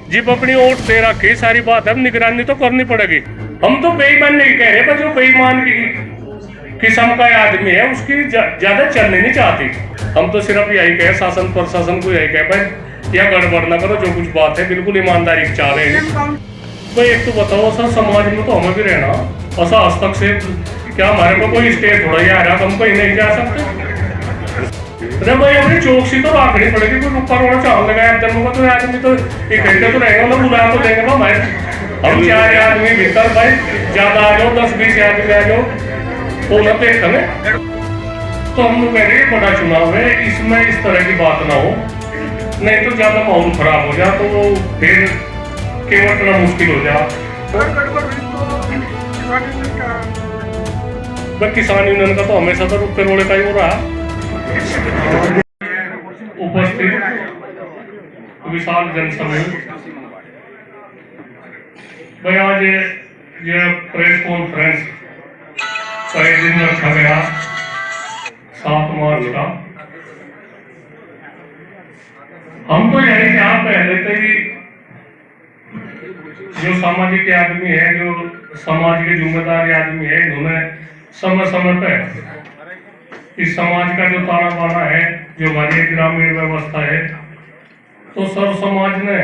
जब अपनी वोट दे रखी सारी बात है, अब निगरानी तो करनी पड़ेगी। हम तो बेईमान नहीं कह रहे, पर जो बेईमान की किस्म का आदमी है उसकी ज्यादा चलनी नहीं चाहती। हम तो सिर्फ यही कहे, शासन प्रशासन को यही कहे भाई या गड़बड़ ना करो, जो कुछ बात है बिल्कुल ईमानदारी की चाह रहे हैं। भाई एक तो बताओ सर, समाज में तो हमें भी रहना, ऐसा हस्तक्षेप क्या हमारे को कोई स्टे थोड़ा ही आ रहा, हम कहीं नहीं जा सकते। अरे भाई अपनी चौकसी तो रखनी पड़ेगी, कोई ऊपर वाला चाल लगाया जन्म का तो आदमी तो एक घंटे तो रहेगा ना, बुला तो देंगे ना भाई। हम 4 आदमी भीतर भाई, ज्यादा आ जाओ 10-20 आदमी आ जाओ तो न देख हमें। तो हम लोग कह रहे हैं बड़ा चुनाव है, इसमें इस तरह की बात ना हो, नहीं तो ज्यादा माहौल खराब हो जाए तो फिर केवटना मुश्किल हो जाए। किसान यूनियन का तो हमेशा तो रुपये रोड़े का ही हो रहा। उपस्थित विशाल जनसमूह, भाई आज ये प्रेस कॉन्फ्रेंस कई दिन रखा गया 7 मार्च का। हम तो यही कहा पहले से ही, जो सामाजिक आदमी है, जो समाज के जिम्मेदार आदमी है, इन्होंने समय समय पर इस समाज का जो ताना बाना है, जो हमारी ग्रामीण व्यवस्था है, तो सर्व समाज ने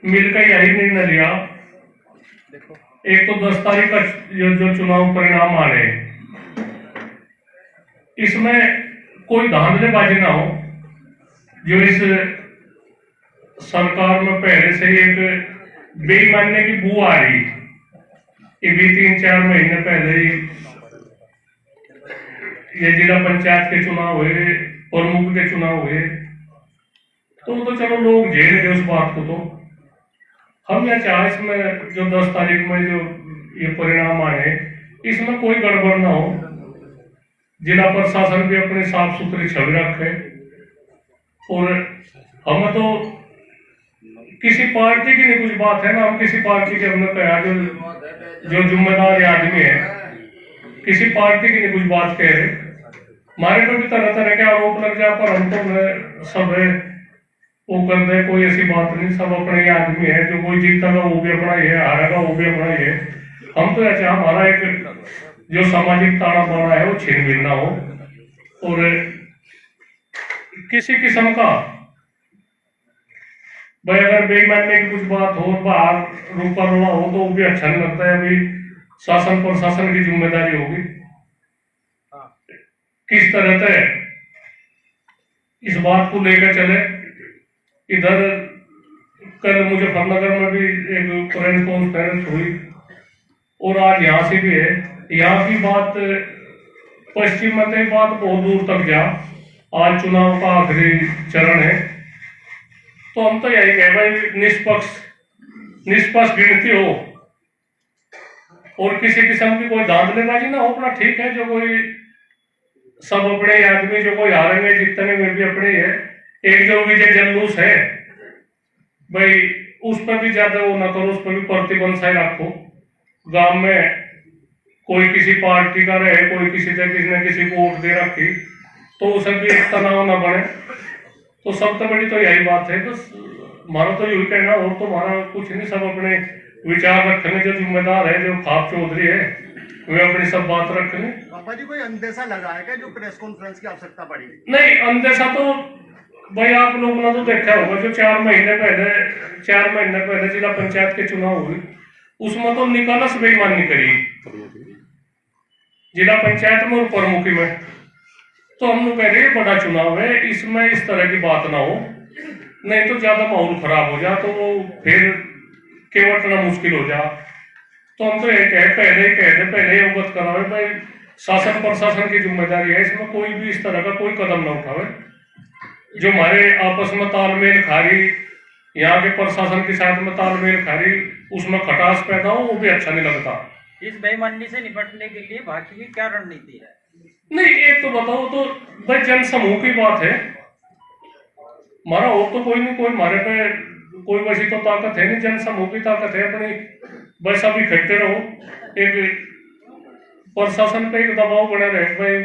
मिलकर यही निर्णय लिया। एक तो 10 तारीख का जो चुनाव परिणाम आ रहे हैं, इसमें कोई धांधलेबाजी ना हो। जो इस सरकार में पहले से एक बेईमानी की बू आ रही, ये भी 3-4 महीने पहले ही ये जिला पंचायत के चुनाव हुए, प्रमुख के चुनाव हुए, तो चलो लोग झेल गए उस बात को। तो हम यह चाहे इसमें जो 10 तारीख में जो ये परिणाम आए, इसमें कोई गड़बड़ ना हो, जिला प्रशासन भी अपनी साफ सुथरी छवि रखे। और हम तो किसी पार्टी की नहीं कुछ बात है ना, हम किसी पार्टी के हमने कहा जो जिम्मेदार आदमी है, किसी पार्टी की नहीं कुछ बात कह रहे। हमारे को भी तरह तरह के आरोप लग जाए, पर हम तो सब वो कर दे, कोई ऐसी बात नहीं, सब अपने आदमी है। जो कोई जीतेगा वो भी अपना ही है, हारेगा वो भी अपना ही है। हम तो ऐसा हमारा एक जो सामाजिक ताना बाना है वो छीन ना हो, और किसी किस्म का भाई अगर बेईमानी की कुछ बात हो, बाहर रूपा रोड़ा हो, तो वो भी अच्छा नहीं लगता है। अभी शासन प्रशासन की जिम्मेदारी होगी किस तरह से इस बात को लेकर चले। इधर कल मुजफ्फरनगर में भी एक प्रेस कॉन्फ्रेंस हुई, और आज यहाँ से भी है। यहाँ की बात पश्चिम में बात बहुत दूर तक जा, आज चुनाव का आखिरी चरण है। तो हम तो यही कहे भाई निष्पक्ष गिनती हो, और किसी किस्म की कोई धांधलेबाजी ना हो। अपना ठीक है, जो कोई सब अपने आदमी, जो कोई हारेंगे जीतने में भी अपने है। एक जो विजय जुलूस है भाई, उस पर भी ज्यादा वो ना करो, उस पर भी प्रतिबंध सा रखो। गांव में कोई किसी पार्टी का रहे, कोई किसी ने किसी को वोट दे रखी, तो उसे भी एक तनाव ना बने। तो सबसे बड़ी तो यही बात है। तो हमारा तो यही कहना, और तो हमारा कुछ नहीं, सब अपने विचार रखने, जो जिम्मेदार है, जो खाप चौधरी है, वे अपनी सब बात रखने। पापा जी कोई अंदेशा लगा है क्या जो प्रेस कॉन्फ्रेंस की आवश्यकता पड़ी? नहीं, अंदेशा तो भाई आप लोगों ने तो देखा होगा, जो 4 महीने पहले जिला पंचायत के चुनाव हुए, उसमें तो निकालस बेईमानी करी जिला पंचायत में और प्रमुखी में। तो हम लोग कह रहे हैं बड़ा चुनाव है, इसमें इस तरह की बात ना हो, नहीं तो ज्यादा माहौल खराब हो जाए, तो वो फिर केवटना मुश्किल हो जाए। तो हम तो ये पहले ही अवगत करावे भाई, शासन प्रशासन की जिम्मेदारी है, इसमें कोई भी इस तरह का कोई कदम ना उठावे। जो हमारे आपस में तालमेल खा रही, यहाँ के प्रशासन के साथ में तालमेल खा रही, उसमें खटास पैदा हो, वो भी अच्छा नहीं लगता। इस बेईमानी से निपटने के लिए भाजपा की क्या रणनीति है? नहीं, एक तो बताओ, तो भाई जन समूह की बात है हमारा, और तो कोई नहीं, कोई हमारे पे कोई वैसी तो ताकत है नहीं, जन समूह की ताकत है अपनी। बस अभी इकट्ठे रहो, एक प्रशासन पे एक दबाव बना रहे भाई,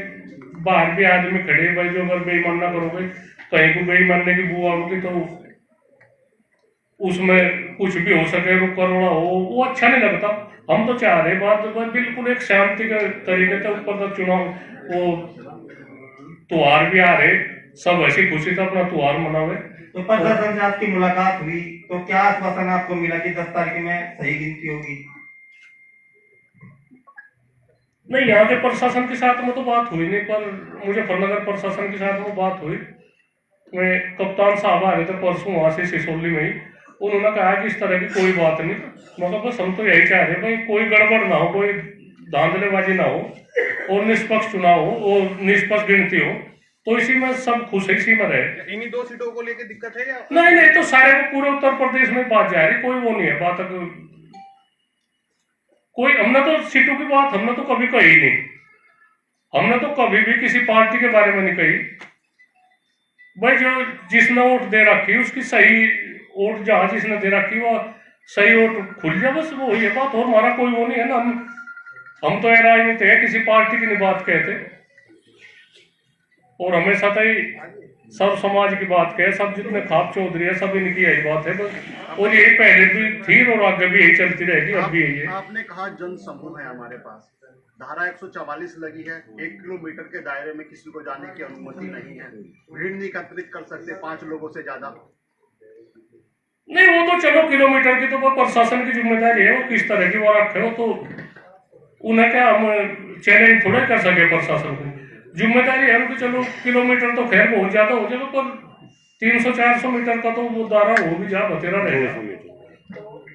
बाहर भी आदमी खड़े भाई, जो अगर बेईमान ना करोगे, कहीं को बेईमानने की बू आओगी तो उसमें कुछ भी हो सके, रुक करोड़ा हो, वो अच्छा नहीं लगता। हम तो चाह रहे बात बिल्कुल एक शांति के तरीके से ऊपर का चुनाव, वो त्योहार भी आ रहे, सब ऐसी खुशी से अपना त्योहार मनावे। तो प्रशासन से आपकी मुलाकात हुई तो क्या आश्वासन आपको मिला कि 10 तारीख में सही गिनती होगी? नहीं, यहाँ के प्रशासन के साथ में तो बात हुई नहीं, पर मुजफ्फरनगर प्रशासन के साथ में बात हुई। मैं कप्तान साहब आ रहे थे परसों वहां से सिसोली में ही, उन्होंने कहा कि इस तरह की कोई बात नहीं, मतलब बस हम तो यही चाह रहे भाई कोई गड़बड़ ना हो, कोई धांधलेबाजी ना हो और निष्पक्ष चुनाव हो और निष्पक्ष गिनती हो, तो इसी में सब खुश है, इसी में रहे। इन्हीं 2 सीटों को लेकर दिक्कत है या नहीं नहीं, तो सारे को पूरे उत्तर प्रदेश में बात जा रही, कोई वो नहीं है बात, कोई हमने तो सीटों की बात हमने तो कभी कही नहीं, हमने तो कभी भी किसी पार्टी के बारे में नहीं कही भाई। जो जिसने वोट दे रखी उसकी सही वोट, जहां जिसने दे रखी वो सही वोट खुल जाए, बस वो ये बात। और हमारा कोई वो नहीं है ना, हम तो राजनीति है, किसी पार्टी की नहीं बात कहते, और हमेशा तो ही सब समाज की बात कहे, सब जितने खाप चौधरी है सब इनकी यही बात है बस, और यही पहले भी थी और आगे भी यही चलती रहेगी, अब भी यही है। आपने कहा जन समूह है हमारे पास, धारा 144 लगी है, 1 किलोमीटर के दायरे में किसी को जाने की अनुमति नहीं है, भीड़ नहीं एकत्रित कर सकते 5 लोगों से ज्यादा। नहीं, वो तो चलो किलोमीटर की तो वो प्रशासन की जिम्मेदारी है, वो किस तरह की वो रखे हो, तो उन्हें क्या हम चैलेंज थोड़ा कर सके प्रशासन को, जिम्मेदारी है उनकी। चलो किलोमीटर तो खैर बहुत ज्यादा हो जाएगा, पर 300-400 मीटर का तो वो दायरा हो भी जा बतेरा रहेगा,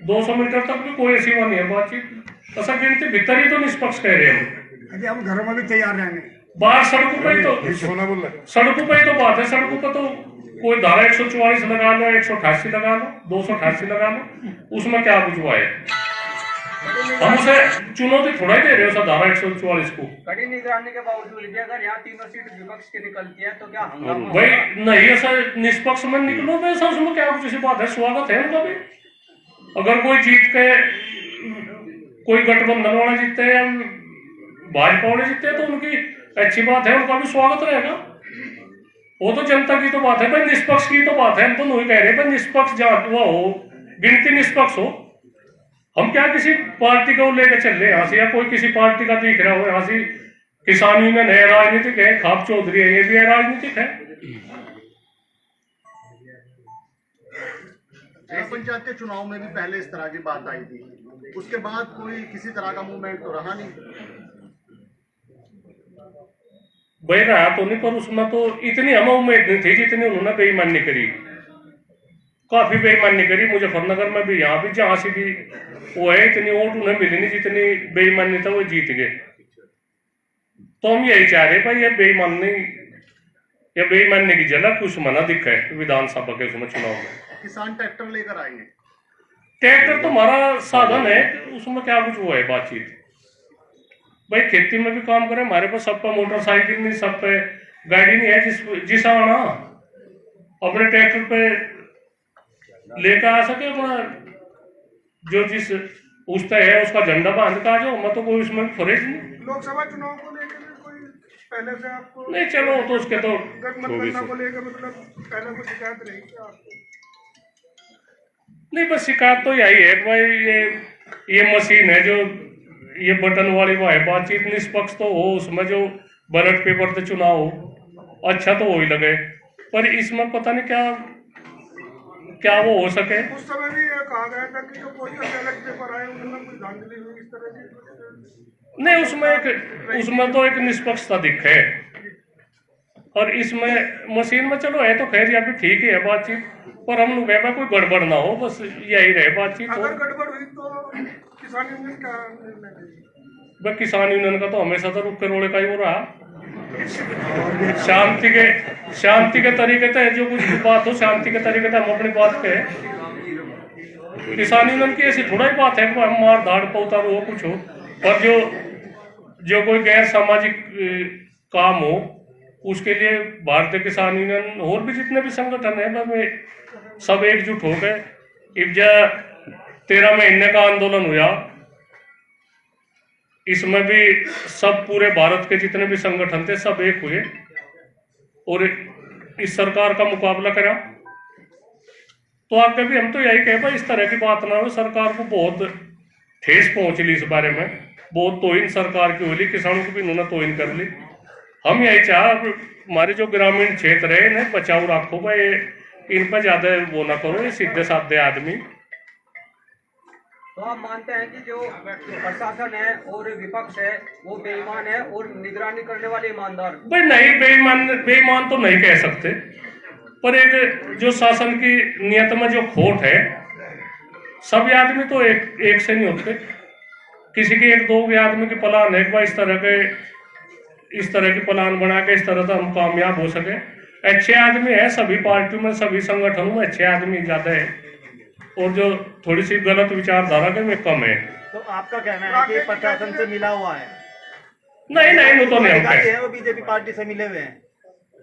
200 मीटर तक भी कोई सीमा नहीं है बातचीत। ऐसा गिनती भीतर ही तो निष्पक्ष कह रहे हैं हम घरों में भी तैयार रहेंगे, बाहर सड़कों पर ही तो, सड़कों पर ही तो बात है। सड़कों पर तो कोई धारा 144 लगा लो, 188 लगा लो, 288 लगा लो, उसमें क्या कुछ हुआ है, हम उसे चुनौती थोड़ा ही दे रहे हो सर धारा 144 को। कड़ी निगरानी के बावजूद भी अगर यहाँ तीनों सीट विपक्ष की निकलती है तो क्या हंगामा भाई होगा? नहीं, ऐसा निष्पक्ष में निकलो तो ऐसा उसमें क्या कुछ ऐसी बात है, स्वागत है उनका भी। अगर कोई जीत के, कोई गठबंधन वाला जीतते हैं या भाजपा वाले जीतते हैं तो उनकी अच्छी बात है, उनका भी स्वागत रहेगा, वो तो जनता की तो बात है भाई, निष्पक्ष की तो बात है। हम तो नहीं कह रहे भाई निष्पक्ष जांच हुआ हो, गिनती निष्पक्ष हो, हम क्या किसी पार्टी को लेकर चल रहे यहाँ से, या कोई किसी पार्टी का दिख रहा हो यहाँ से, किसान यूनियन है, राजनीतिक है, खाप चौधरी है, ये भी है राजनीतिक है। पंचायत के चुनाव में भी पहले इस तरह की बात आई थी, उसके बाद कोई किसी तरह का मूवमेंट तो रहा नहीं। भाई रहा तो नहीं, पर उसमें तो इतनी हमें उम्मीद नहीं थी जितनी उन्होंने बेईमानी करी, काफी बेईमानी करी मुजफ्फरनगर में भी, यहाँ भी जहां से भी वो है, इतनी वोट उन्हें मिली नहीं जितनी बेईमानी था वो जीत गए। तो हम यही चाह रहे भाई ये बेईमानी, ये बेईमानी की झलक उसमें ना दिखे विधानसभा के उसमें चुनाव में। किसान ट्रैक्टर लेकर आएंगे, ट्रैक्टर तो हमारा साधन है, उसमें क्या कुछ वो है बातचीत। भाई खेती में भी काम करें, हमारे पास सब पे मोटरसाइकिल नहीं, सब पे गाड़ी नहीं है, जिस आना अपने ट्रैक्टर पे लेकर आ सके अपना, जो जिस उस तय है उसका झंडा बांध का आ जाओ, मैं तो कोई उसमें फरेज नहीं। लोकसभा चुनाव को लेकर कोई पहले से आपको नहीं चलो तो उसके तो गठबंधन को लेकर मतलब पहले कोई शिकायत रही क्या आपको? नहीं, बस शिकायत तो यही है भाई ये मशीन है जो ये बटन वाली वो है, बातचीत निष्पक्ष तो हो, उसमें जो बैलेट पेपर से चुनाव हो अच्छा तो हो ही लगे, पर इसमें पता नहीं क्या वो हो सके। उस समय भी ये कहा गया था कि जो पोस्टल बैलेट पेपर आए उनमें कुछ धांधली हुई इस तरह की। नहीं, उसमें तो एक निष्पक्षता दिखे, और इसमें मशीन में चलो है तो खैर या भी ठीक है बातचीत, पर हम लोग कोई गड़बड़ ना हो, बस यही रहे बातचीत। अगर गड़बड़ हुई तो किसान यूनियन क्या निर्णय लेगी? भाई किसान यूनियन का तो हमेशा तो रुक के रोड़े का ही हो रहा, शांति के तरीके से जो कुछ भी बात हो शांति के तरीके से हम अपनी बात कहें। किसान यूनियन की ऐसी थोड़ा ही बात है कि हम मार धाड़ पर उतारो हो कुछ हो, पर जो कोई गैर सामाजिक काम हो उसके लिए भारतीय किसान यूनियन और भी जितने भी संगठन है में सब एकजुट हो गए। इब्जा 13 महीने का आंदोलन हुआ, इसमें भी सब पूरे भारत के जितने भी संगठन थे सब एक हुए और इस सरकार का मुकाबला करा। तो आगे भी हम तो यही कहे भाई इस तरह की बात ना हो। सरकार को बहुत ठेस पहुंच ली इस बारे में, बहुत तोहिन सरकार की होली, किसानों को भी इन्होंने तोहिन कर ली। हम यही चाह हमारे जो ग्रामीण क्षेत्र है इन्हें बचाओ रखो भाई, इन पर ज्यादा वो ना करो, ये सीधे साधे आदमी। तो आप मानते हैं कि जो प्रशासन है और विपक्ष है वो बेईमान है और निगरानी करने वाले ईमानदार? भाई नहीं, बेईमान तो नहीं कह सकते, पर एक जो शासन की नियत में जो खोट है, सभी आदमी तो एक से नहीं होते। किसी के एक दो के आदमी की प्लान है इस तरह की प्लान बना के इस तरह से हम कामयाब हो सके। अच्छे आदमी है सभी पार्टियों में, सभी संगठनों में अच्छे आदमी ज्यादा है, और जो थोड़ी सी गलत विचारधारा के में कम है। तो आपका कहना है कि प्रशासन से मिला हुआ है? नहीं वो तो नहीं हम कहते हैं वो बीजेपी पार्टी से मिले हुए हैं।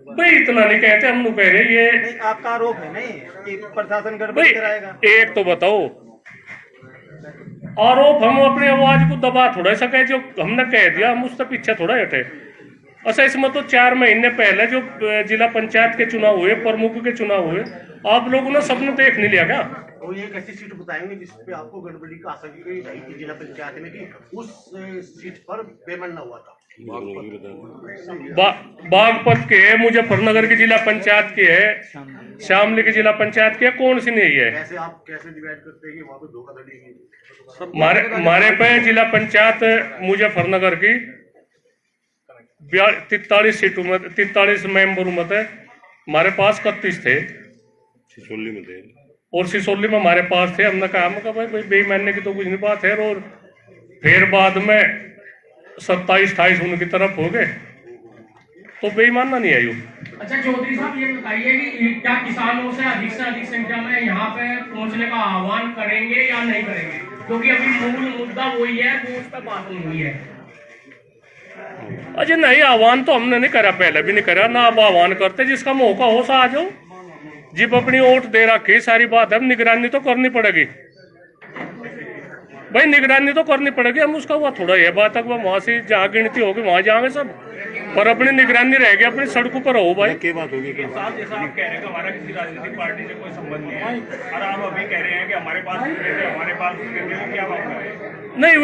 भाई इतना नहीं कहते, हम लोग कह रहे ये नहीं, आपका आरोप है नहीं कि प्रशासन गड़बड़ी भाई कराएगा? एक तो बताओ, आरोप हम अपनी आवाज को दबा थोड़ा सके, जो हमने कह दिया हम उससे पीछे थोड़ा हटे। अच्छा इसमें तो 4 महीने पहले जो जिला पंचायत के चुनाव हुए, प्रमुख के चुनाव हुए, आप लोगों ने सबने देख नहीं लिया क्या? और ये एक ऐसी सीट बताएंगे जिसपे आपको गड़बड़ी का आशंका रही थी जिला पंचायत में कि उस सीट पर पेमेंट न हुआ था। बागपत के है, मुजफ्फरनगर की जिला पंचायत की है, शामली की जिला पंचायत की है, कौन सी नहीं है? कैसे आप कैसे डिवाइड करते हैं कि वहाँ पे धोखाधड़ी है? हमारे पे जिला पंचायत मुजफ्फरनगर की 43 सीटों में 43 मेंबरों में थे, हमारे पास 31 थे, सिसोली में थे और सिसोली में हमारे पास थे। हमने कहा भाई बेईमानी की तो कुछ नहीं बात है, और फिर बाद में 27-28 उनकी तरफ हो गए, तो बेईमानना नहीं आई। अच्छा चौधरी साहब ये बताइए कि क्या किसानों से अधिक संख्या में यहाँ पे पहुँचने का आह्वान करेंगे या नहीं करेंगे? क्योंकि अभी मूल मुद्दा वही है, वो उस पर बात नहीं हुई है। अजय नहीं, आह्वान तो हमने नहीं करा, पहले भी नहीं करा, ना अब आह्वान करते। जिसका मौका हो सा आ जाओ, जिप अपनी वोट दे रखी, सारी बात है। निगरानी तो करनी पड़ेगी भाई, निगरानी तो करनी पड़ेगी। हम उसका हुआ थोड़ा ये बात है वहां से जहाँ गिनती होगी वहां जाएंगे सब, पर अपनी निगरानी रहेगी, अपनी सड़कों पर हो भाई। क्या बात होगी? साहब जैसा आप कह रहे हैं कि हमारा किसी राजनीतिक पार्टी से कोई संबंध नहीं है, और आप अभी कह रहे हैं कि हमारे पास क्या बात कर रहे हैं? नहीं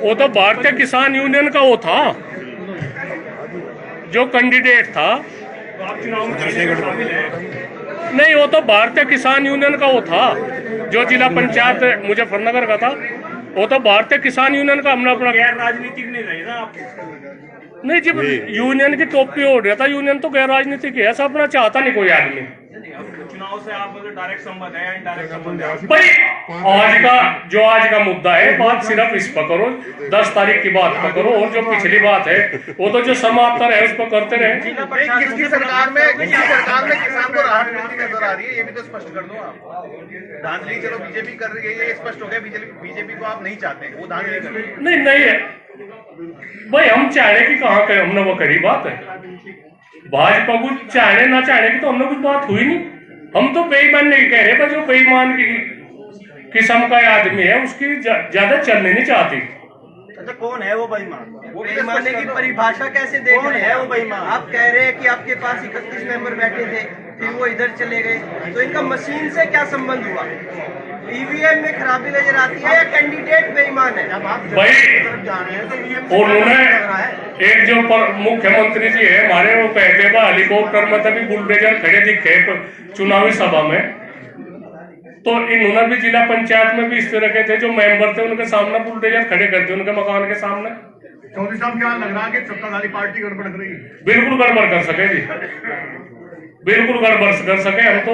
वो तो भारतीय किसान यूनियन का वो था जो कैंडिडेट था, तो आप चुनाव में शामिल हैं? नहीं वो तो भारतीय किसान यूनियन का वो था जो जिला पंचायत मुजफ्फरनगर का था, वो तो भारतीय किसान यूनियन का हमने अपना। गैर राजनीतिक नहीं रही ना आप? नहीं जब यूनियन की टोपी ओढ़ रहा था, यूनियन तो गैर राजनीतिक है, ऐसा अपना चाहता नहीं कोई आदमी। चुनाव से आप डायरेक्ट संबंध है या इनडायरेक्ट संबंध है? भाई आज का मुद्दा है, बात सिर्फ इस पर करो, 10 तारीख की बात पर करो, और जो पिछली बात है वो तो जो समाप्त है उस पर करते रहे। किसकी सरकार में किसान को राहत मिलती नजर आ रही है, ये भी तो स्पष्ट कर दो आप। धांधली चलो बीजेपी कर रही है, ये स्पष्ट हो गया, बीजेपी को आप नहीं चाहते, वो धांधली कर रही है। नहीं है भाई, हम चाहने की कहाँ कहे, हमने वो करी बात है। भाजपा को चाहने ना चाहने की तो हमने कुछ बात हुई नहीं। हम तो बेईमान नहीं कह रहे, पर जो बेईमान की किस्म का आदमी है उसकी ज्यादा चलने नहीं चाहती। अच्छा कौन है वो बेईमान? वो बेईमानी की परिभाषा कैसे देख रहे हैं? वो बेईमान? आप कह रहे हैं कि आपके पास 31 मेंबर बैठे थे, फिर वो इधर चले गए, तो इनका मशीन से क्या संबंध हुआ? ईवीएम में खराबी नजर आती है या कैंडिडेट बेईमान है? भाई उन्होंने एक जो मुख्यमंत्री जी है हमारे, वो कहते हैं हेलीकॉप्टर में तभी बुलडोजर खड़े दिखे चुनावी सभा में, तो इन्होंने भी जिला पंचायत में भी इस तरह के थे जो मेंबर थे, उनके सामने बुलडोजर खड़े करते उनके मकान के सामने। चौधरी साहब क्या लग रहा है कि सत्ताधारी पार्टी गड़बड़ कर रही है? बिल्कुल गड़बड़ कर सके जी, बिल्कुल गड़बड़ कर सके। हम तो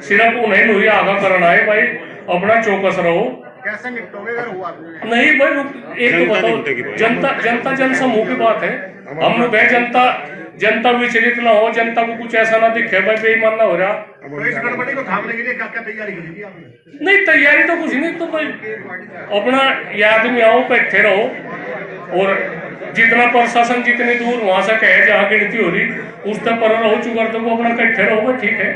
सिर्फ उन्हें नहीं आगा करना है भाई, अपना चौकस रहो। कैसे निपटोगे अगर हुआ? नहीं भाई एक तो बताओ, जनता जन समूह की बात है, हम लोग है जनता विचलित ना हो, जनता को कुछ ऐसा ना दिखे भाई बेईमान ना हो रहा। तो इस गड़बड़ी को थामने के लिए क्या क्या तैयारी करी थी आपने? नहीं तैयारी तो कुछ नहीं, तो भाई अपना याद में आओ, बैठे रहो, और जितना प्रशासन जितनी दूर वहां से कहे जहाँ गिनती हो रही उस तक पर रहो, चुकर तो वो अपना इकट्ठे रहो, ठीक है।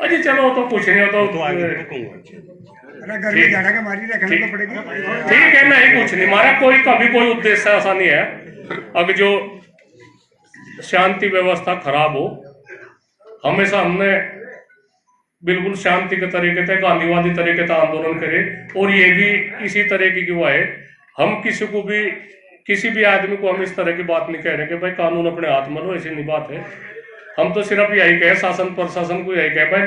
अजी चलो तो कुछ नहीं हो तो ठीक है, नहीं कुछ नहीं, हमारा कभी कोई उद्देश्य ऐसा नहीं है। अब जो शांति व्यवस्था खराब हो। हमेशा हमने बिल्कुल शांति के तरीके से, गांधीवादी तरीके से आंदोलन करे, और ये भी इसी तरीके की हुआ है। हम किसी को भी, किसी भी आदमी को हम इस तरह की बात नहीं कह रहे कि भाई कानून अपने हाथ में लो, ऐसी नहीं बात है। हम तो सिर्फ यही कहे, शासन प्रशासन को यही कहे भाई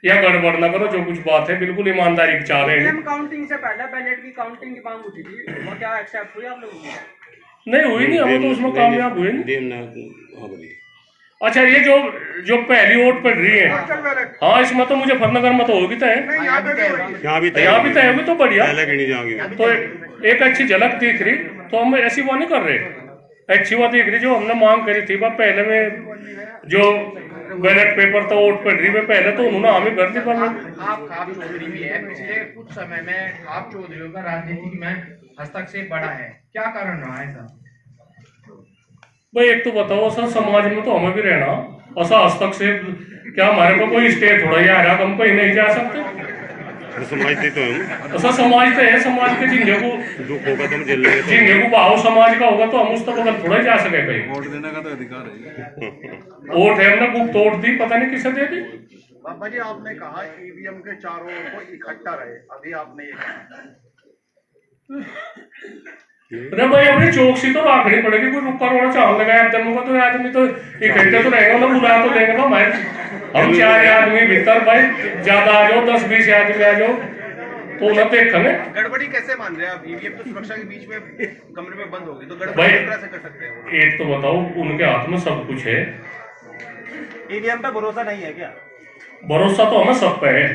यह गड़बड़ ना करो, जो कुछ बात है बिल्कुल ईमानदारी की चाह रहे हैं। काउंटिंग से पहले बैलेट की काउंटिंग की मांग उठी थी, वो क्या एक्सेप्ट हुई आप लोगों की? नहीं हुई, नहीं, हम तो उसमें कामयाब हुए नहीं। डीएम ने अच्छा, ये जो पहली वोट पड़ रही है, हाँ, इसमें तो मुजफ्फरनगर में तो होगी तय, यहाँ भी यहाँ भी तय होगी तो बढ़िया। पहले गिनी जाओगी तो एक अच्छी झलक दिख रही, तो हम ऐसी वो नहीं कर रहे, अच्छी वो दिख रही जो हमने मांग करी थी। पहले में जो बैलेट पेपर तो वोट पड़ रही है, पहले तो उन्होंने हमें भर दी। पर आप खाप चौधरी भी है, पिछले कुछ समय में खाप चौधरियों का राजनीति में हस्तक्षेप बढ़ा है, क्या कारण रहा है सर? भाई एक तो बताओ सर, समाज में तो हमें भी रहना, ऐसा हस्तक्षेप क्या हमारे को कोई स्टे थोड़ा ही आ रहा, हम कहीं नहीं जा सकते। समझते तो हम ऐसा समाज तो है, समाज के जिंगे को दुख होगा तो हम झेल लेंगे। जिंगे को भाव समाज का होगा तो हम उस तक थोड़ा ही जा सके कहीं। वोट देने का तो अधिकार है। वोट है, हमने गुप्त वोट दी, पता नहीं किसे दे दी। बाबा जी, आपने कहा ईवीएम के चारों को इकट्ठा रहे, अभी आपने ये कहा। अरे भाई अपनी चौकसी तो रखनी पड़ेगी, कोई रुका रोड़ा चाल लगाया आदमी को, तो आदमी तो इकट्ठे तो रहेगा ना, बुला तो देंगे ना भाई। हम 4 आदमी भीतर, भाई ज्यादा आ जाओ, 10-20 आदमी आ जाओ तो उन्हें देखेंगे। गड़बड़ी कैसे मान रहे हैं आप? ईवीएम तो सुरक्षा के बीच में कमरे में बंद होगी, तो गड़बड़ी भाई किस तरह से कर सकते हैं? एक तो बताओ, उनके हाथ में सब कुछ है, ईवीएम पे भरोसा नहीं है क्या? भरोसा तो हमें सब पे है।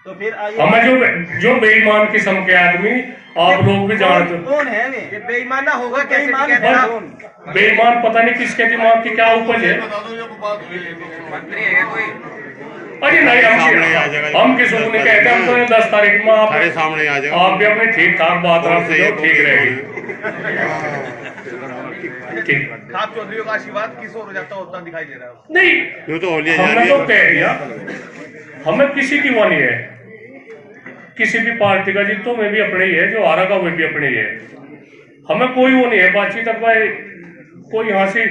तो फिर हमें जो बेईमान किस्म के आदमी, आप लोग भी जानते हो कौन है वे? ये बेईमाना होगा कैसे? बेईमान कहते हैं आप? कौन? बेईमान पता नहीं किसके दिमाग की क्या उपज है। मंत्री है कोई? अरे नहीं, सामने आ जाएगा। हम किसी को नहीं कहते, हम तो 10 तारीख में सारे सामने आ जाएगा। आप भी अपनी ठीक ठाक बात कौन रख से ये दो, ठीक रहेगी। ठीक खाप चौधरियों का आशीर्वाद किस ओर हो जाता होता दिखाई दे रहा है? नहीं, यूँ तो होलिया जा हमने रही तो है। कह दिया, हमें किसी की वो नहीं है, किसी भी पार्टी का जीतो में भी अपने ही है, जो हारा का वो भी अपने ही है। हमें कोई वो नहीं है बातचीत तक, भाई कोई यहाँ से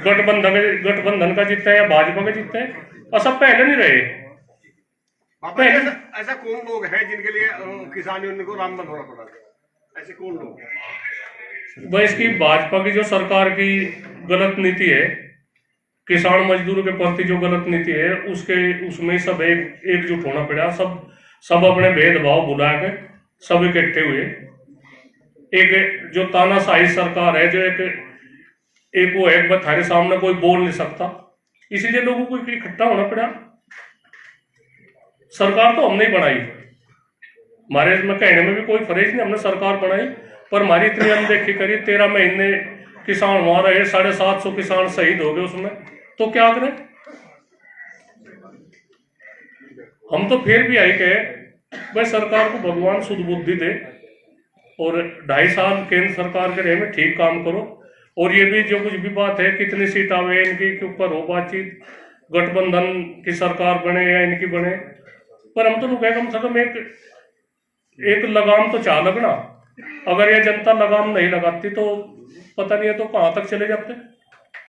गठबंधन का जीतता है या भाजपा का जीतता है, ऐसा पहले नहीं रहे। पहले ऐसा कौन लोग हैं जिनके लिए किसान यूनियन को रामबन होना पड़ा? ऐसे कौन लोग? भाई इसकी भाजपा की जो सरकार की गलत नीति है, किसान मजदूरों के प्रति जो गलत नीति है, उसमें सब एकजुट होना पड़ा। सब अपने भेदभाव भुला के सब इकट्ठे हुए। एक जो तानाशाही सरकार है, जो एक वो है, थारे सामने कोई बोल नहीं सकता, इसीलिए लोगों को इकट्ठा होना पड़ा। सरकार तो हमने ही बनाई, हमारे इसमें कहने में भी कोई फर्ज नहीं, हमने सरकार बनाई, पर हमारी इतनी अनदेखी करी। 13 महीने किसान वहां रहे, 750 किसान शहीद हो गए उसमें, तो क्या करें? हम तो फिर भी आई कहे भाई सरकार को भगवान शुद्ध बुद्धि दे, और 2.5 साल केंद्र सरकार के रहे में ठीक काम करो। और ये भी जो कुछ भी बात है, कितनी सीट आवे इनकी के ऊपर हो बातचीत, गठबंधन की सरकार बने या इनकी बने, पर हम तो लोग कम से कम एक लगाम तो चाह लगना। अगर ये जनता लगाम नहीं लगाती तो पता नहीं है तो कहाँ तक चले जाते।